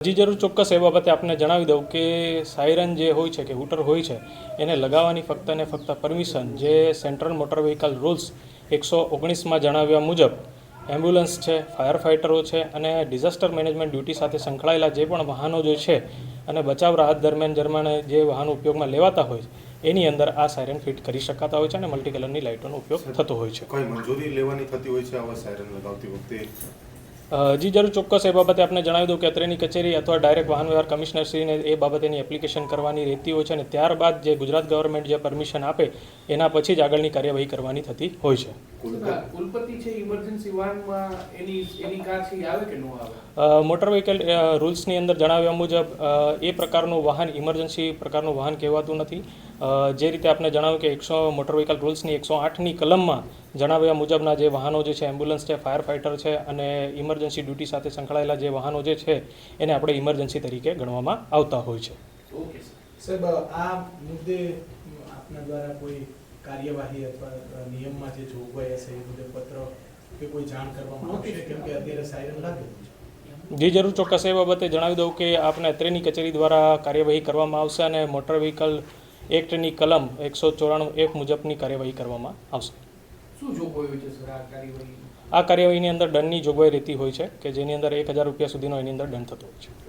જી જરૂર, ચોક્કસ એ બાબતે આપને જણાવી દઉં કે સાયરન જે હોય છે કે હૂટર હોય છે એને લગાવવાની ફક્ત ને ફક્ત પરમિશન જે સેન્ટ્રલ મોટર વ્હીકલ રૂલ્સ 119માં જણાવ્યા મુજબ એમ્બ્યુલન્સ છે, ફાયર ફાઇટરો છે અને ડિઝાસ્ટર મેનેજમેન્ટ ડ્યુટી સાથે સંકળાયેલા જે પણ વાહનો જે છે અને બચાવ રાહત દરમિયાન જે વાહનો ઉપયોગમાં લેવાતા હોય એની અંદર આ સાયરન ફિટ કરી શકાતા હોય છે અને મલ્ટી કલરની લાઇટોનો ઉપયોગ થતો હોય છે. કોઈ મંજૂરી લેવાની થતી હોય છે આવા સાયરન લગાવતી વખતે? જી જરૂર, ચોક્કસ એ બાબતે આપને જણાવી દઉં કે અત્રેની કચેરી અથવા ડાયરેક્ટ વાહન વ્યવહાર કમિશનરશ્રીને એ બાબતેની એપ્લિકેશન કરવાની રહેતી હોય છે અને ત્યારબાદ જે ગુજરાત ગવર્મેન્ટ જે પરમિશન આપે એના પછી જ આગળની કાર્યવાહી કરવાની થતી હોય છે. કુલપતિ છે ઇમરજન્સી વાહનમાં એની કાર છે આવે કે ન આવે? મોટર વ્હીકલ રૂલ્સની અંદર જણાવ્યા મુજબ એ પ્રકારનું વાહન ઇમરજન્સી પ્રકારનું વાહન કહેવાતું નથી. જે રીતે આપણે જણાવ્યું કે મોટર વ્હીકલ રૂલ્સની 108ની કલમમાં જણાવ્યા મુજબના જે વાહનો જે છે એમ્બ્યુલન્સ છે, ફાયર ફાઇટર છે અને ઇમરજન્સી ડ્યુટી સાથે સંકળાયેલા જે વાહનો જે છે એને આપણે ઇમરજન્સી તરીકે ગણવામાં આવતા હોય છે. ઓકે સાહેબ, આ મુદ્દે આપના દ્વારા કોઈ કાર્યવાહી અથવા નિયમમાં જે જોગવાઈ હશે એ મુદ્દે પત્ર કે કોઈ જાણ કરવામાં આવશે, કેમ કે અત્યારે સાયરન લાગેલું છે? જી જરૂર, ચોક્કસ એ બાબતે જણાવી દઉં કે આપણે અત્રેની કચેરી દ્વારા કાર્યવાહી કરવામાં આવશે અને મોટર વ્હીકલ એક્ટની કલમ 194(1) મુજબની કાર્યવાહી કરવામાં આવશે. શું જોગવાઈ હોય છે સર આ કાર્યવાહી? આ કાર્યવાહીની અંદર દંડની જોગવાઈ રહેતી હોય છે કે જેની અંદર 1000 રૂપિયા સુધીનો એની અંદર દંડ થતો હોય છે.